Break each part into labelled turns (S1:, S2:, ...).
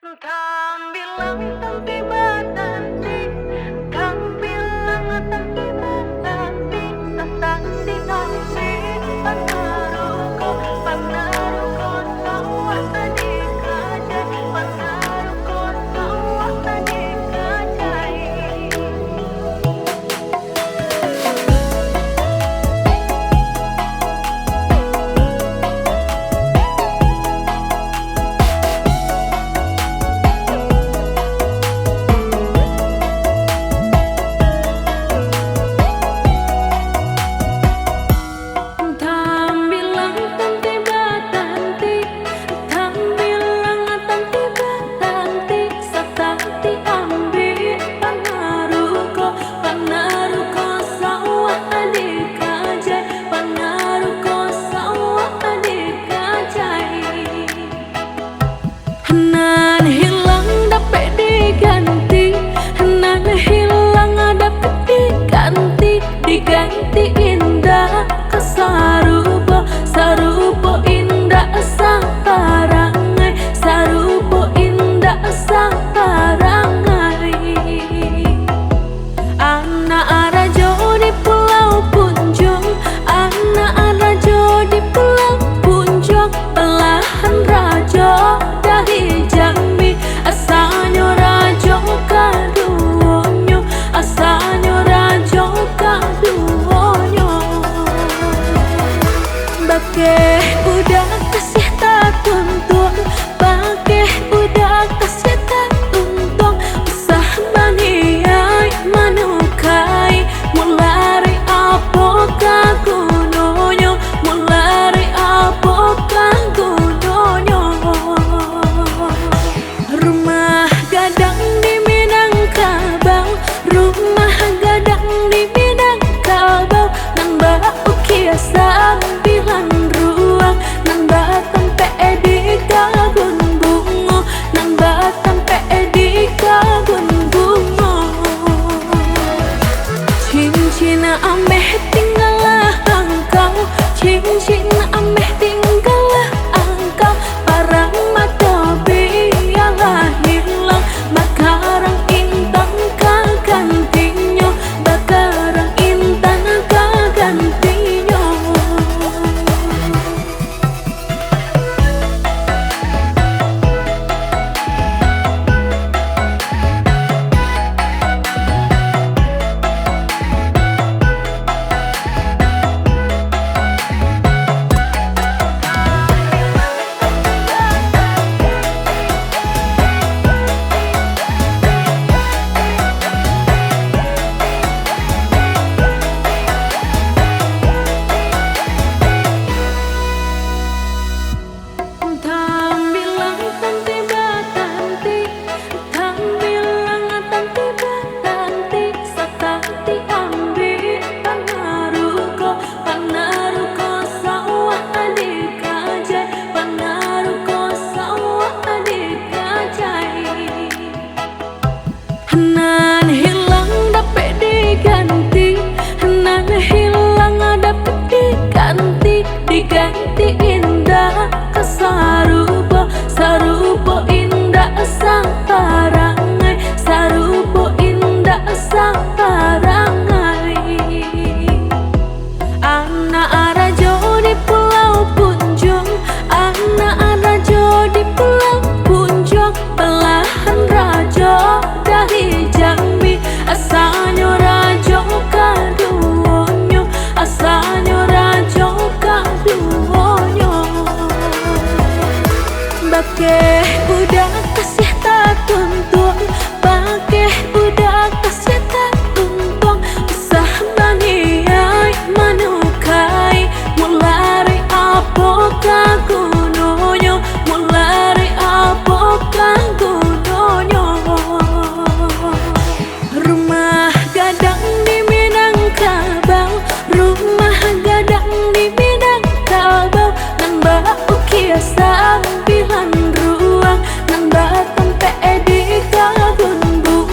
S1: Kang bilang tapi nanti, Kang bilang tapi nanti, sasanti nanti, panaruko, panaruko, sawah tadi kajai, panaruko, sawah tadi kajai.
S2: Nan hilang dapat diganti, nan hilang dapat diganti, diganti indah kesarupo, sarupo indah saparangai, sarupo indah saparangai. Anak rajo di Pulau Punjong, anak rajo di Pulau Punjong, belahan rajo dari Jambi, asalnya rajo kaduonyo, asalnya rajo kaduonyo. Bakeh udah kasih tak tuntung, bakeh udah kasih tak tuntung, usah maniai manukai, mulai apa kagunonyo, mulai apa kagunonyo. Rumah gadang di Minangkabau, rumah gadang di Minangkabau, nambah ukiasa bilan ruang, nambah tempe di kebun bunga, nambah tempe di kebun bunga. Cincin ameh tinggallah engkau, cincin ameh tinggallah engkau, parang mata biarlah hilang, bakarang intan kagantinya, bakarang intan kagantinya. Nan hilang dapat diganti, nan hilang dapat diganti, diganti indah kesarupo, sarupo indah saparangai, sarupo indah saparangai. Anak rajo di Pulau Punjong, anak rajo di Pulau Punjong, belahan rajo dari Jambi, asalnya rajo kaduonyo, asalnya rajo kaduonyo. Bakeh udah kasih tak tuntung, bakeh udah kasih tak tuntung, usah maniai manukai, mulai apa kagunonyo, mulai apa kagunonyo. Rumah gadang di Minangkabau, rumah gadang di Minangkabau, nambah ukiasa bilan ruang, nambah tempe di kebun bunga.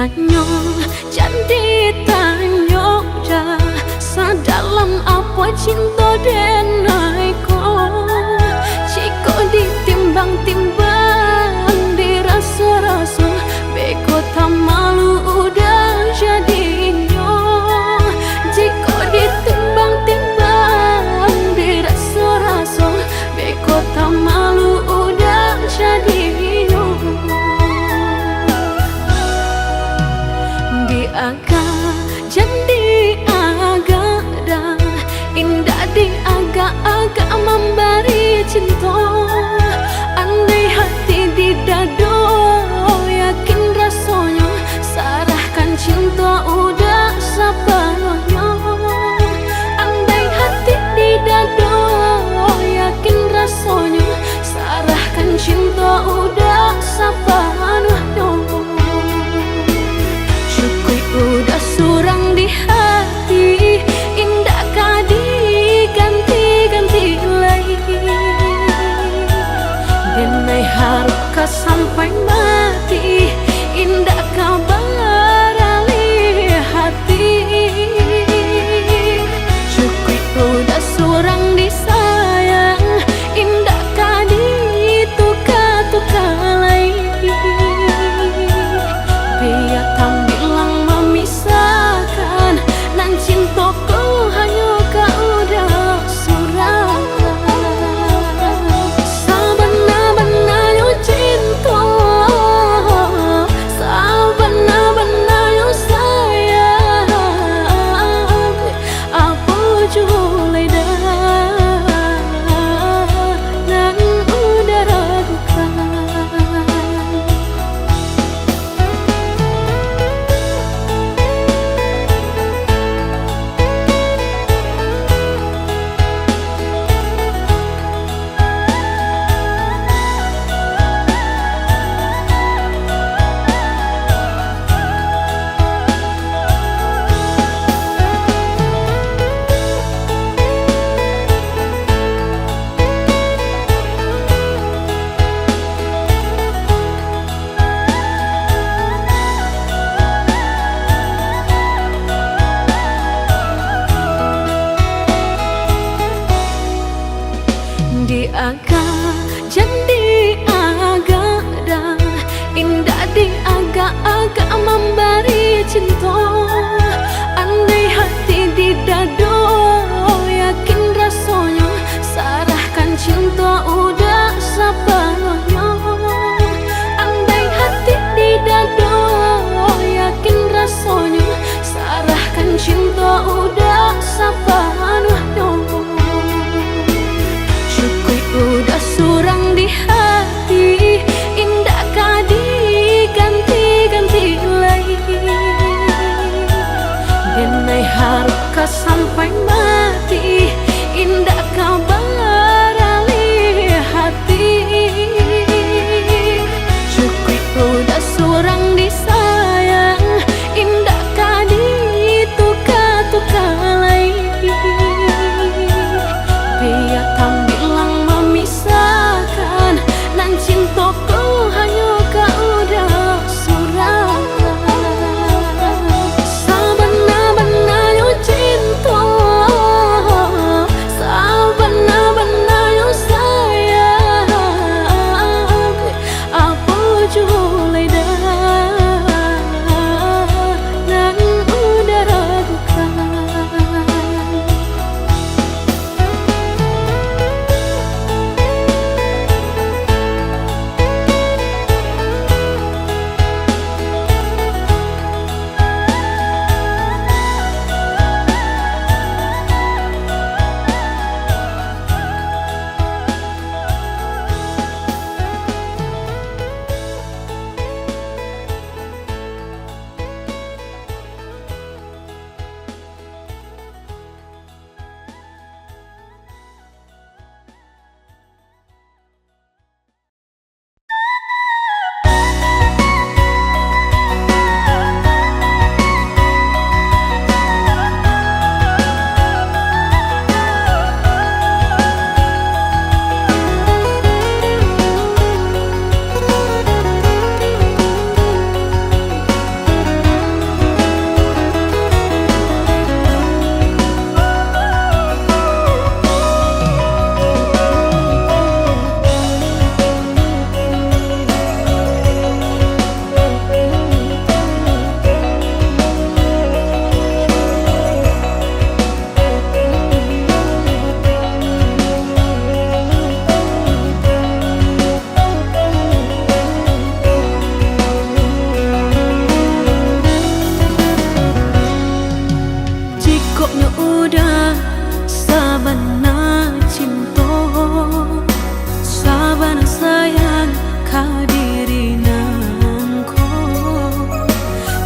S2: tanyo jadi tanyo rasa dalam apa cinta denai ko ciko ditimbang-timbang dirasa-rasa beko tak malu udah jadinya jiko ditimbang-timbang dirasa-rasa beko tak malu udah jadinya di agak jadi agak dah indah di agak-agak memberi cinta andai hati di dado yakin rasanya sarahkan cinta udah sepenuhnya andai hati di dado yakin rasanya sarahkan cinta udah sepenuhnya cukup udah surang di hati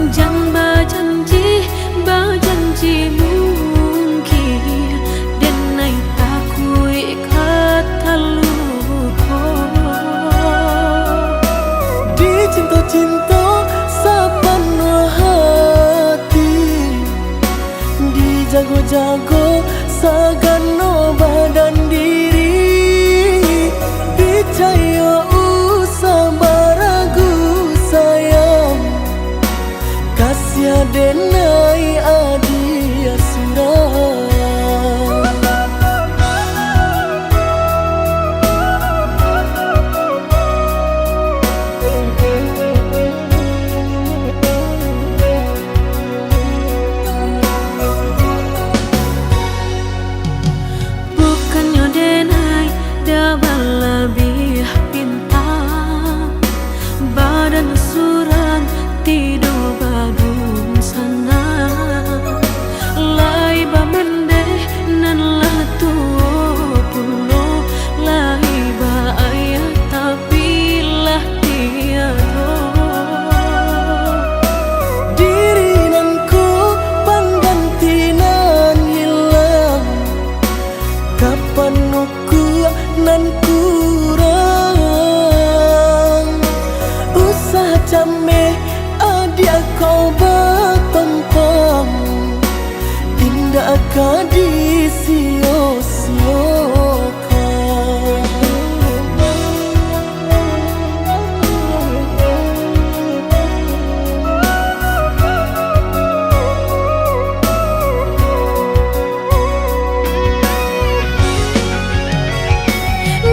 S2: Jangan berjanji mungkin dan naik aku kata lupa.
S3: Di cinta-cinta sepenuh hati, di jago-jago sagano badan diri. Percaya usah baragu sayang, kasih denai adia surah.
S2: Bukannya denai dapat lebih pintar, badan surang tidur badung sana. Lai bamende nan lah tuo pulo, lai ba ayah tapi lah tiado.
S3: Diri nanku pangganti nan hilang, kapan aku nan kurang. Usah came adia kau bertempang, indah akan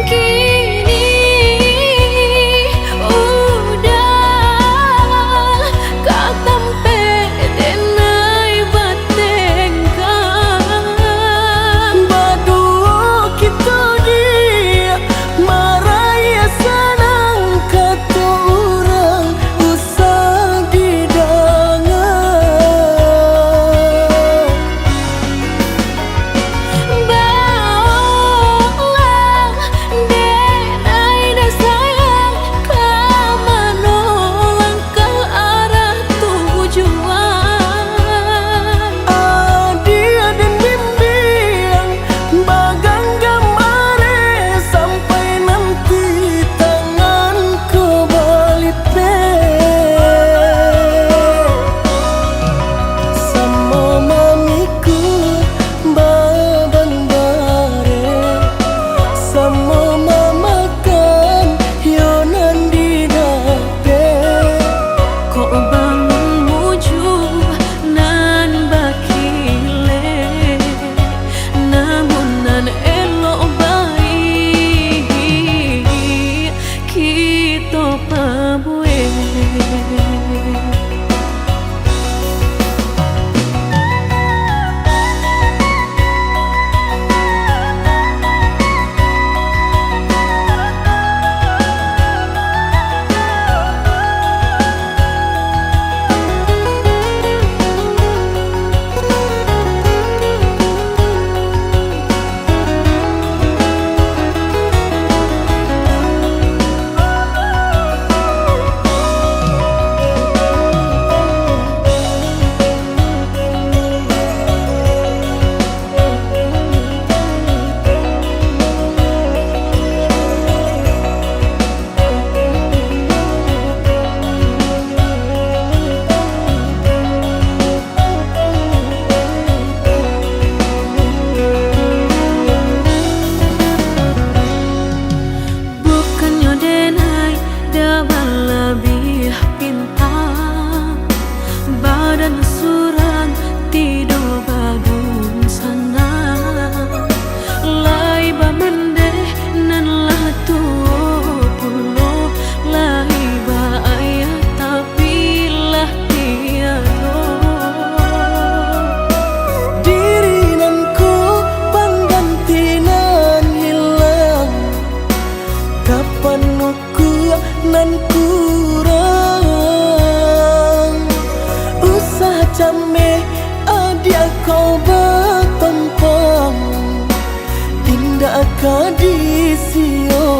S2: Kini udah kau tampe denai batengkan.
S3: badu kita dia maraya senang kata orang usah didangar.
S2: Bawa denai dah sayang, kau menolak ke arah tujuan.
S3: Adia dan bimbing bagang gamare sampai nanti tangan kembali pe. Sama mamiku badan bare, sama mamakan yonan di dapet.
S2: Kau bangun muju nan bakile, namun nan elok baik kita pabue. Bukannya denai dapat lebih pintar, badan surang tidur badung sana. Lai bamende nan lah tuo pulo, lai ba ayah tapi lah tiado.
S3: Diri nanku pangganti nan hilang, kapan aku nan kurang. Usah came adia kau bertempang, indah akan disio-siokan.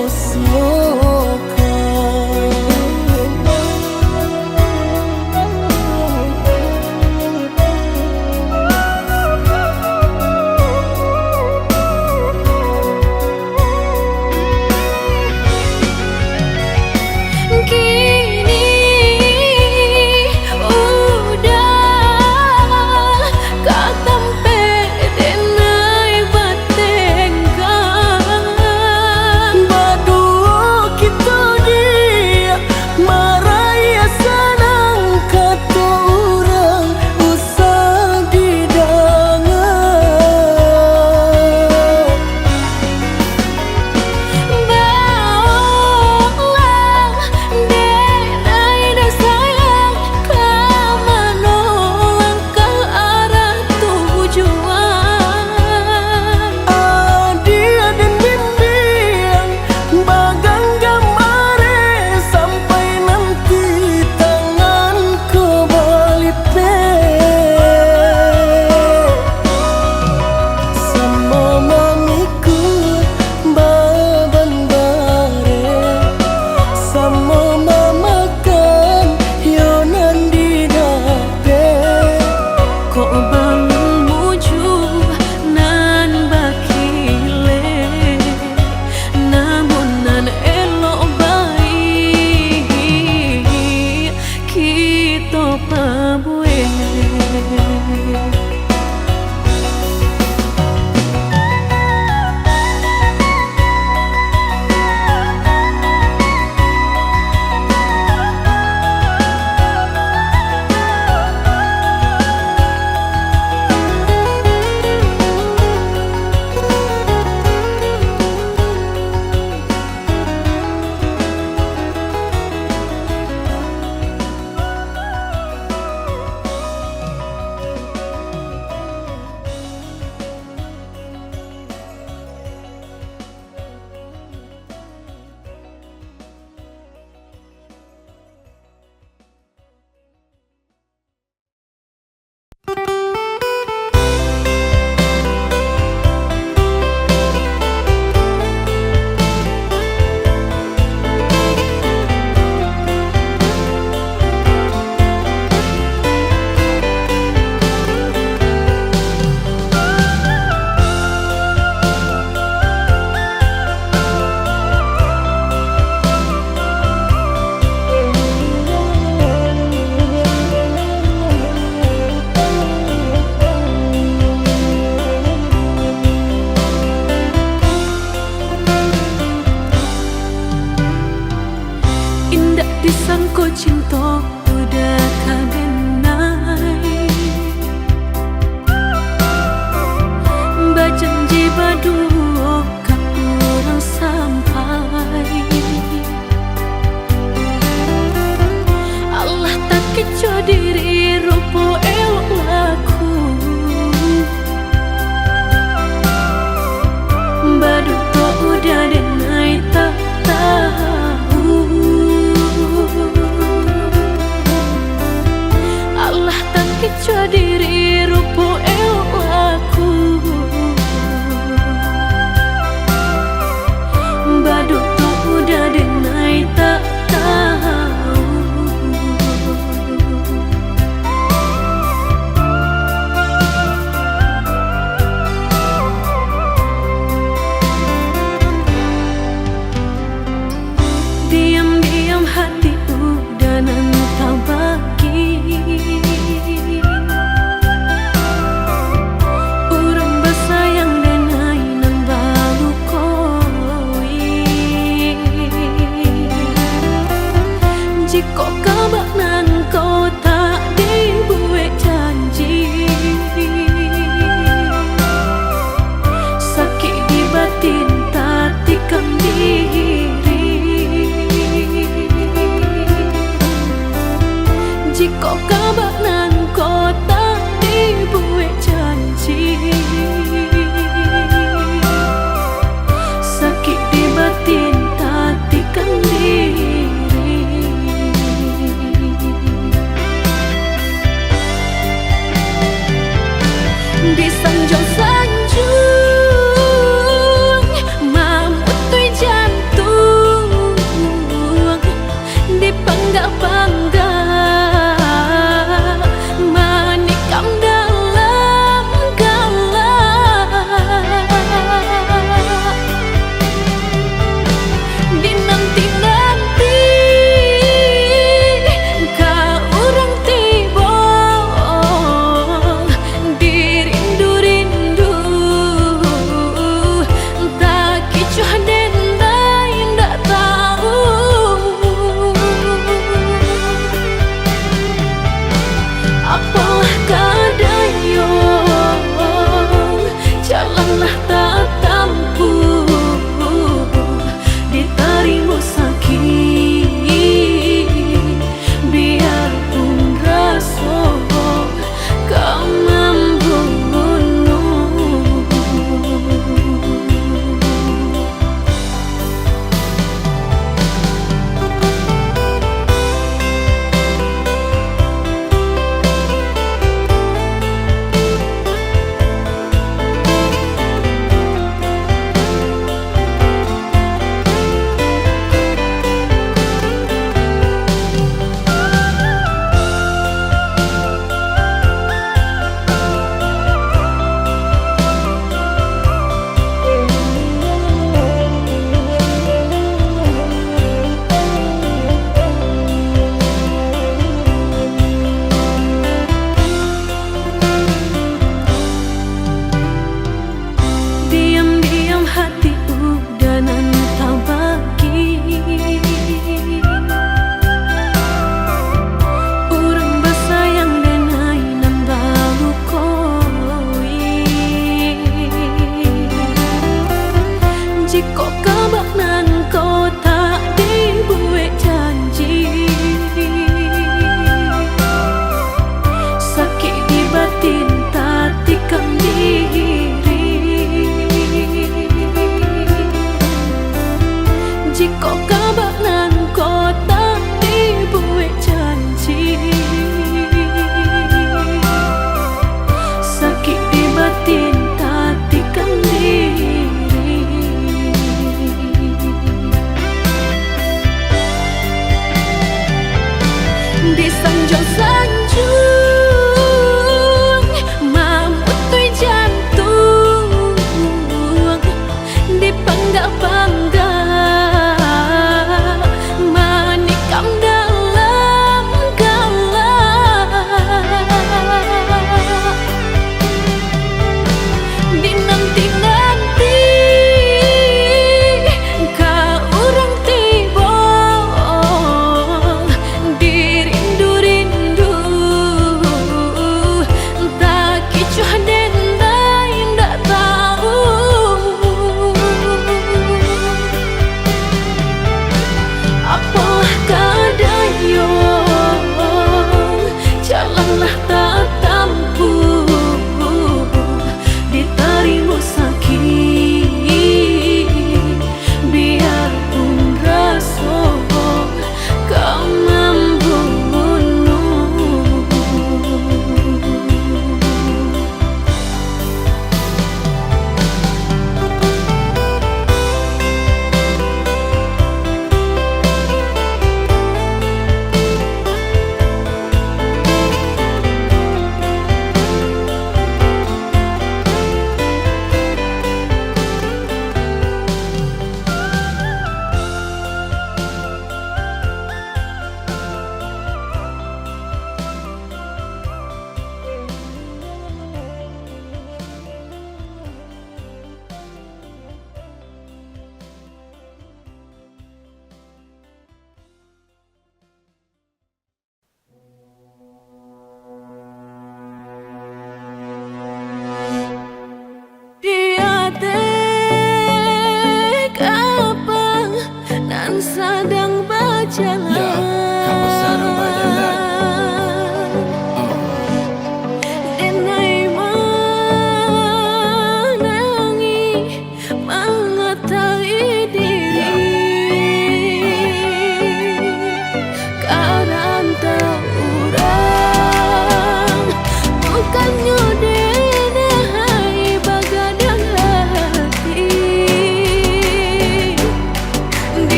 S2: Cua diri rupo aku baduk tuh udah denai tak tahu. Diam-diam hati udah nantau bagi urang bersayang denai nan baru koi. Jika kabak nan kau tak dibuat janji, sakit di batin tak tikam diri. Jika kabak nan kau tak dibuat janji, sakit di batin tak tikam diri. Di sanjung-sanjung mamutui jantung, di pangga-pangga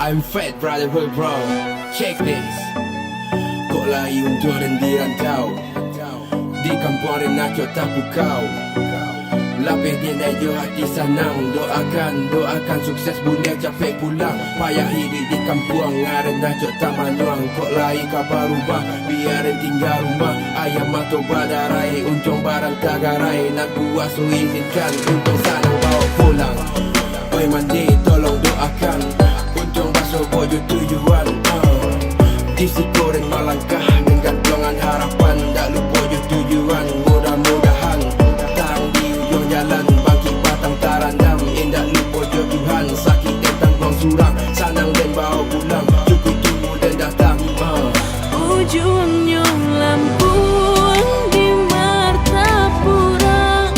S4: I'm fat brotherhood bro. Check this. Kok lagi undur dan dirantau di kampung nak tak pukau. Lapis dia naik hati senang. Doakan sukses bunia capek pulang. Payah hidup di kampung Ngarena cok tak manuang. Kok lagi kabar rubah biarin tinggal rumah. Ayam atau badarai untung barang tagarai. Nak buat so izinkan untung sanang bawa pulang. Oi mandi tolong doakan untung basuh bojo tujuan. Disiko dan melangkah dengan pelongan harapan. Tak lupa je tujuan. Mudah-mudahan datang di ujung jalan. Bangkit batang tarandam. Indah lupa je Tuhan. Sakit dan tanggung surang. Sanang dan bawa pulang. Cukup tunggu dan datang.
S2: Ujungnya Lampung di Martapura.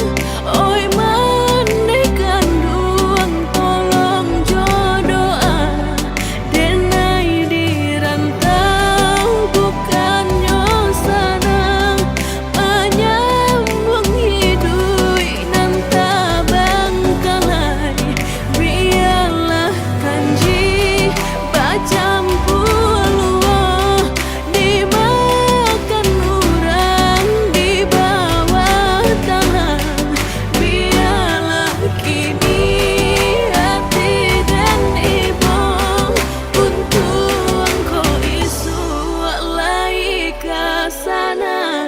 S2: Oi mandekan duang tolong jodoa. Denai di rantau bukannya senang. Menyambung hidup nan tak bangkalai. Biarlah kanji bacampur luah. Dimakan orang di bawah tanah. Biarlah kini hati dan ibu untuk engkau isu walai ke sana.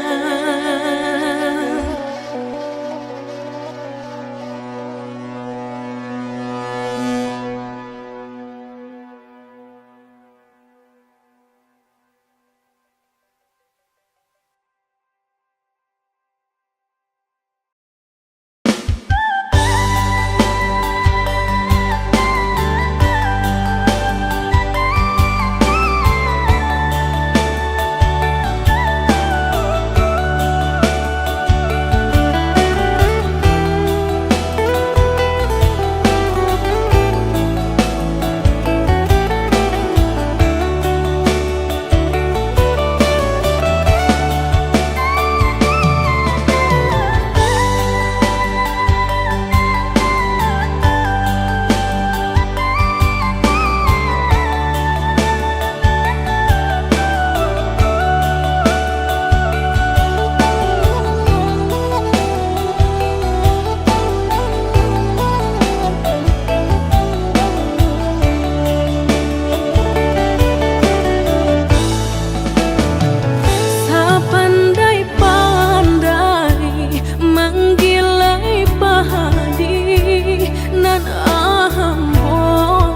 S2: Pandai-pandai menggilai pahadi nan ahambon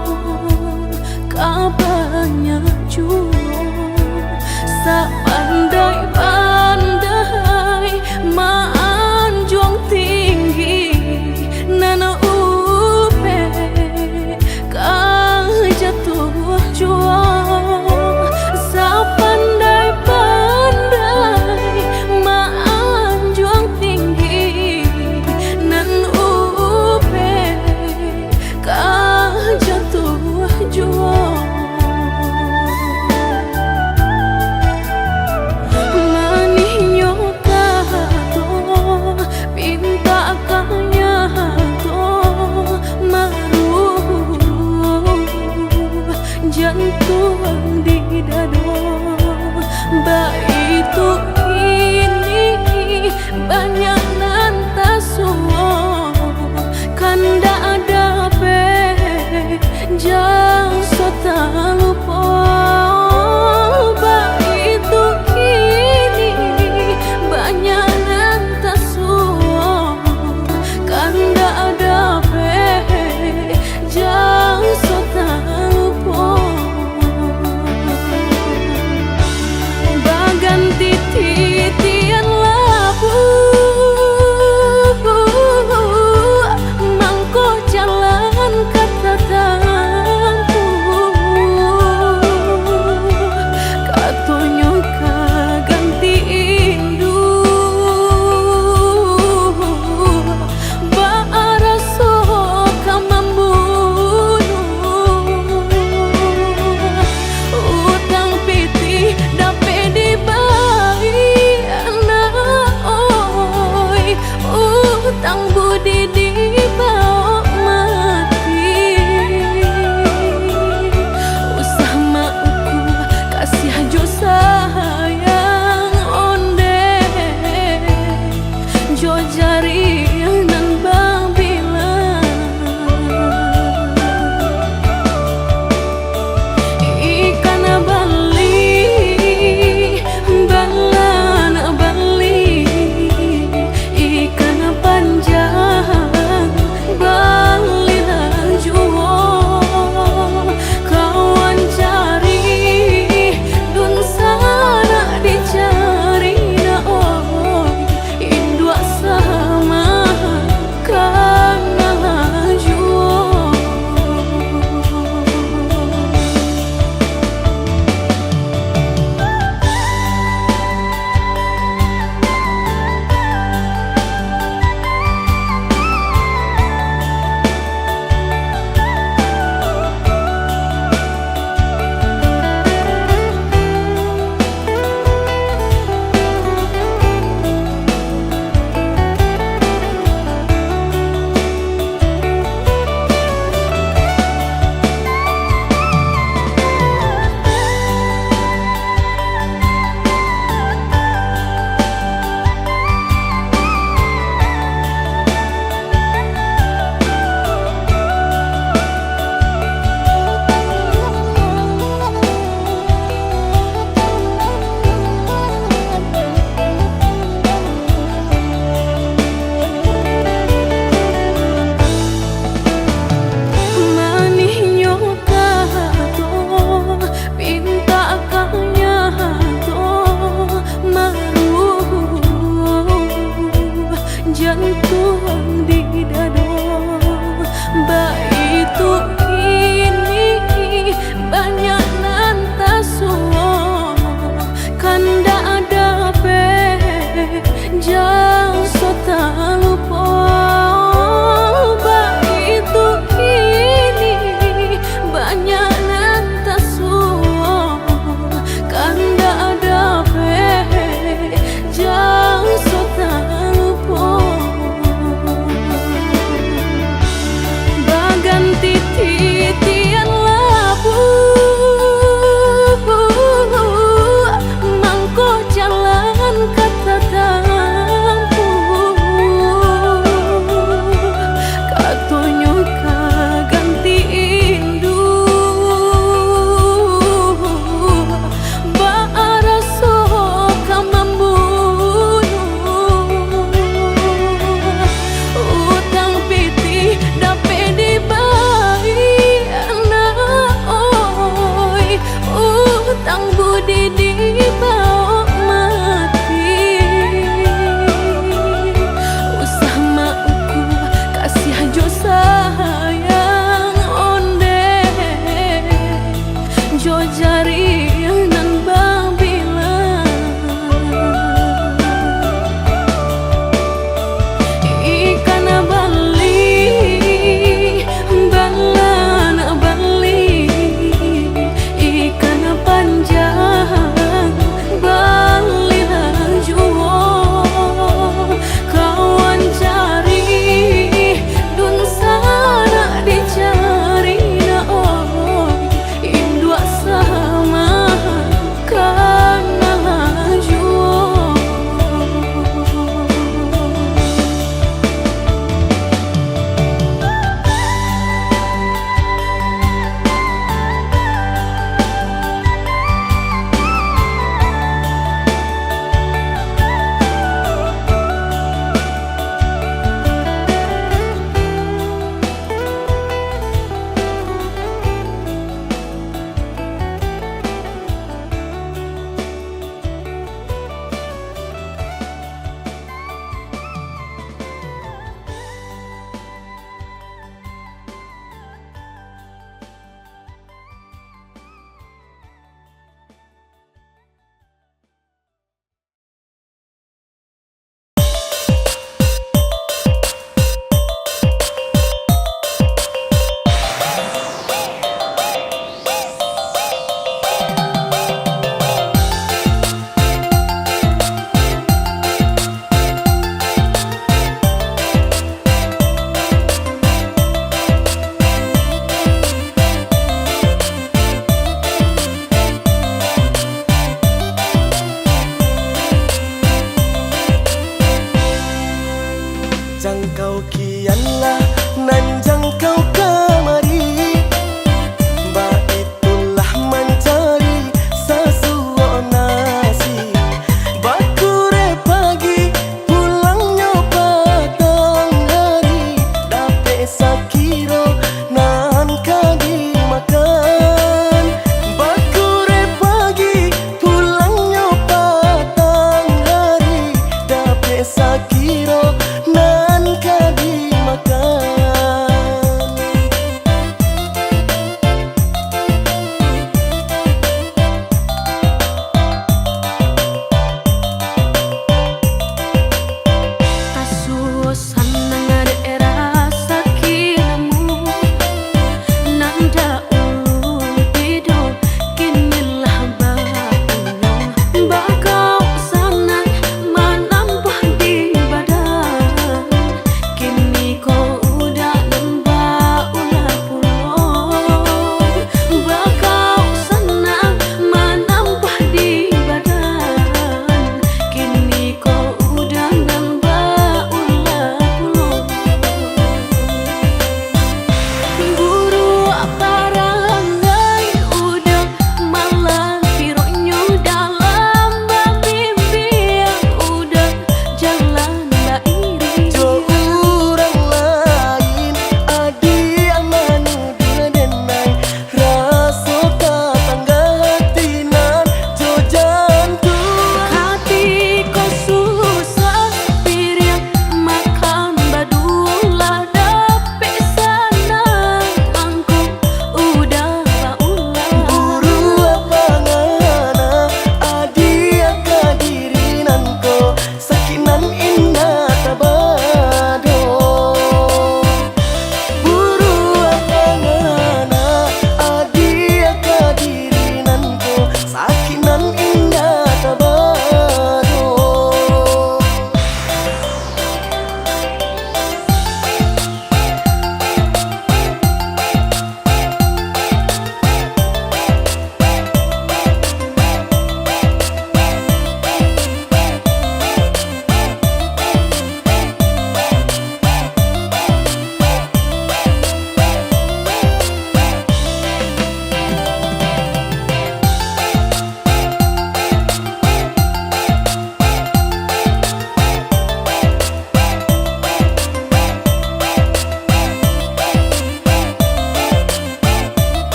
S2: kabarnya jual. Sepandai-pandai maanjung tinggi nan upe kah jatuh jual. Sepandai-pandai maanjung tinggi nan upe kah jatuh jual. Manisnya kato pinta kanya to maruh jantung di dado. Baitu ini banyak nan tasuo kanda ada pe jang sota lupa. Baitu ini banyak nan tasuo kanda ada pe jang sota lupa.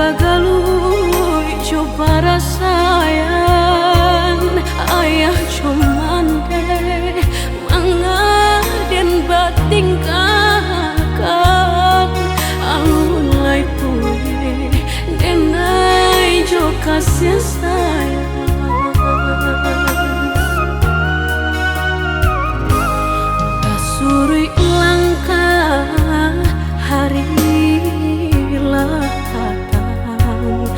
S2: bagalui coba rasayan ayah cuman deh mangaden bating kakak alulai pulih denai jo kasih sayang kasuri langkah hari lah datang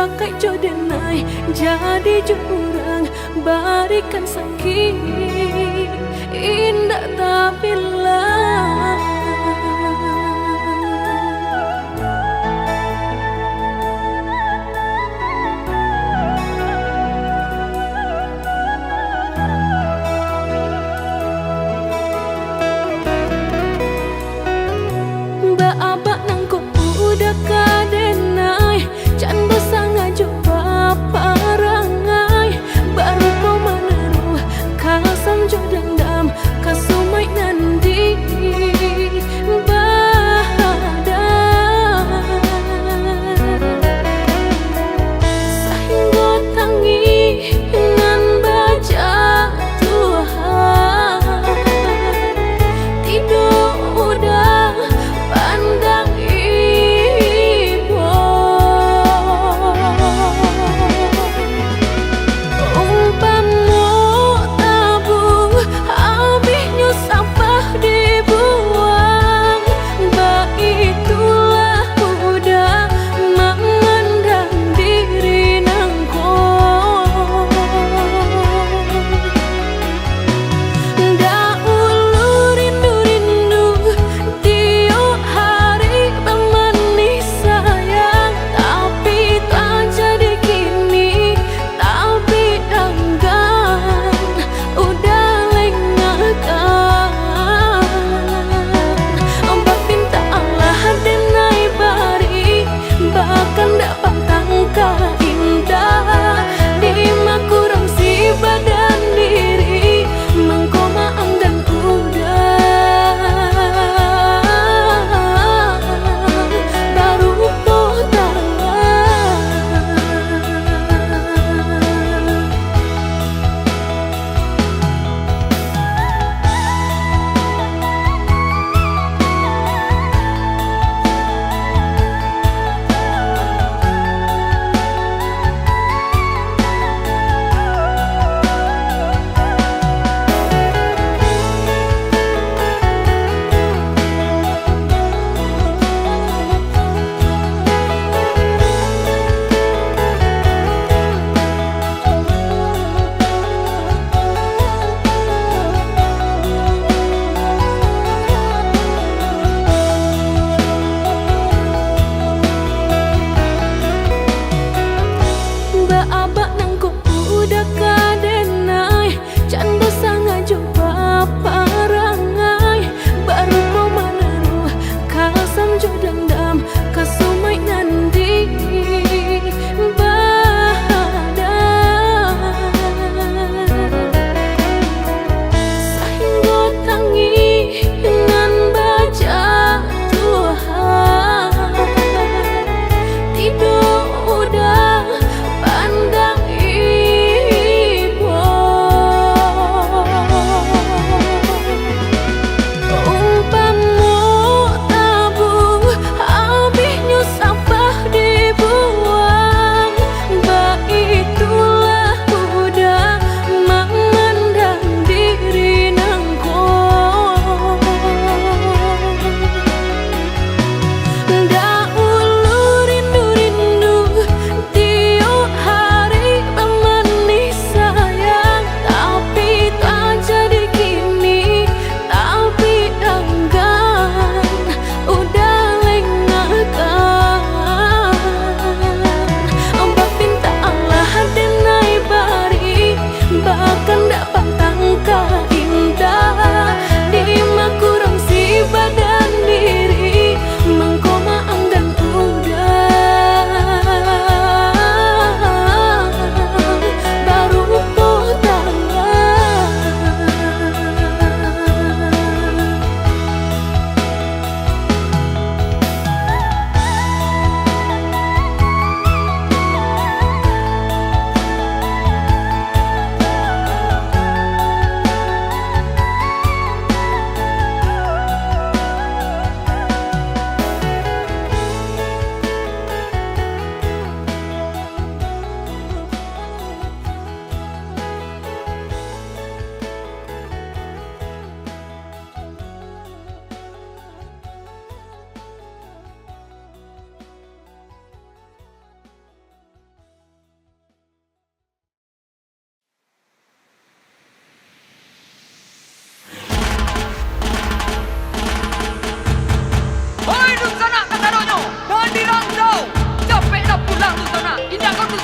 S2: pakai jodenai jadi jurang barikan sakit indah tapi lah. Baabak nang ko udah kadenai can bersanga jumpa parangai baru kau menaruh kasang jodendam kasumai nandi.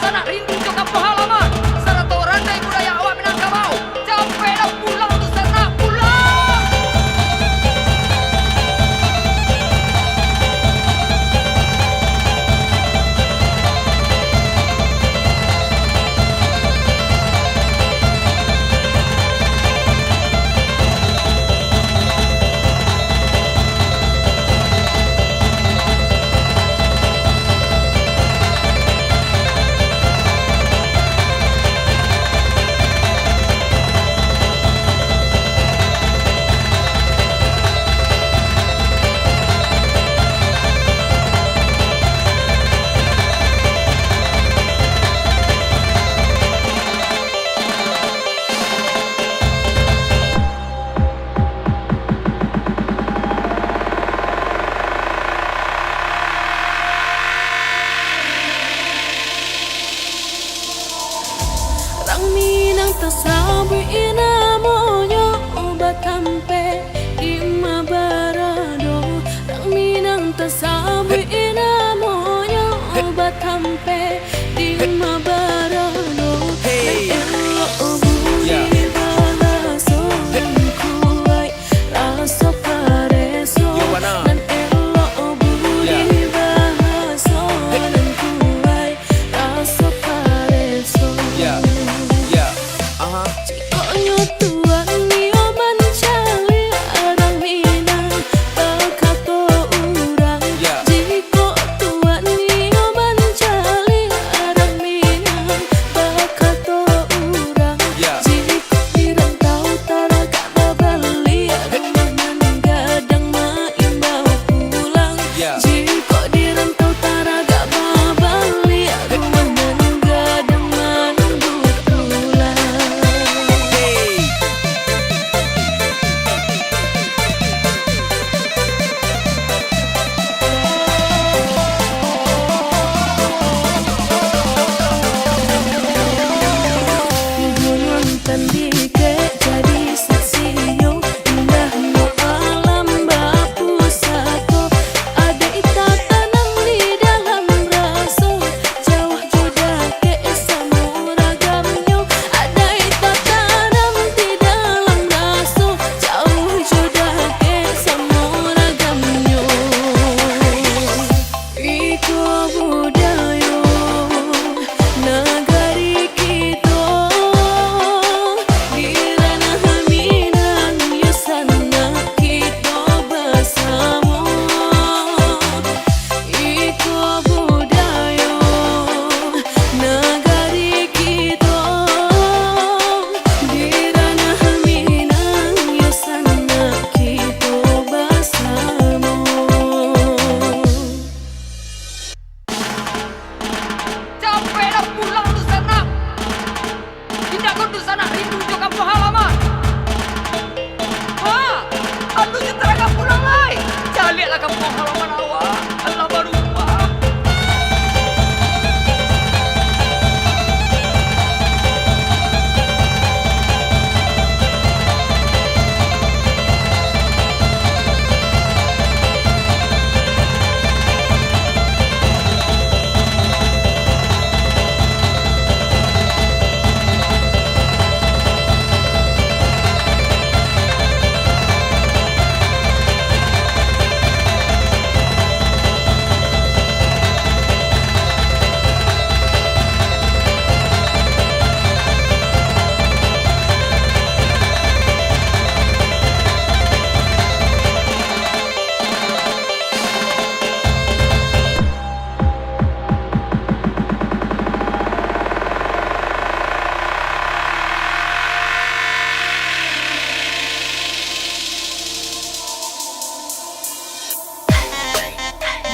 S5: sana, rindu ke kampung halaman. Serta randai budaya awak Minangkabau. Capek dah pulang tu sana, pulang.
S2: Orang Minang tersabi inamonyo obat tampe di Mabarado. Orang Minang tersabi inamonyo obat tampe di Mabarado.
S4: Hey.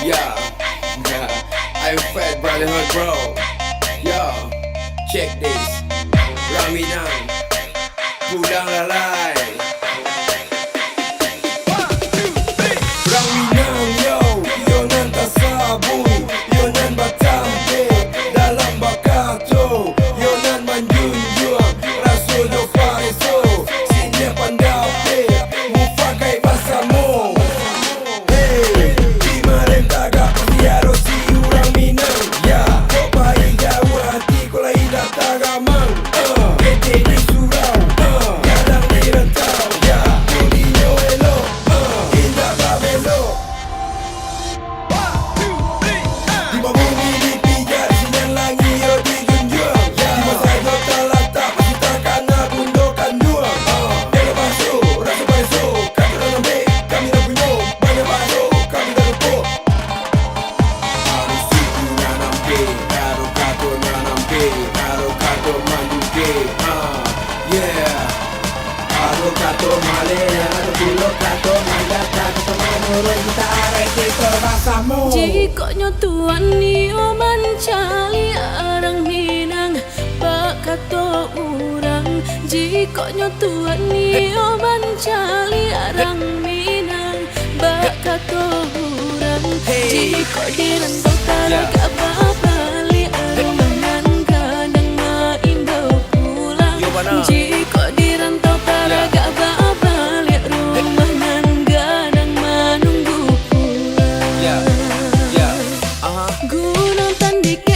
S2: Yeah.
S4: I'm Fat Brotherhood bro. Yo, check this. Rami Nang, pulang lalai. Rami Nang yo, yo nan tasabun, yo nan batampe dalam bakato, yo nan menjunjung rasul do faiso, sinya pandape, mufakai basamu. Hey, di marem taga pasti harus si Rami Nang ya, kau baik jawab. Vamos.
S2: Jika nyotuan nio mencali arang Minang bak kato urang. Jika nyotuan nio mencali arang Minang bak kato urang. Jika dirantau taraga babali arumanan ganang maindaw pulang. Jika dirantau taraga babali arumanan ganang manunggu pulang. Gunung Tandike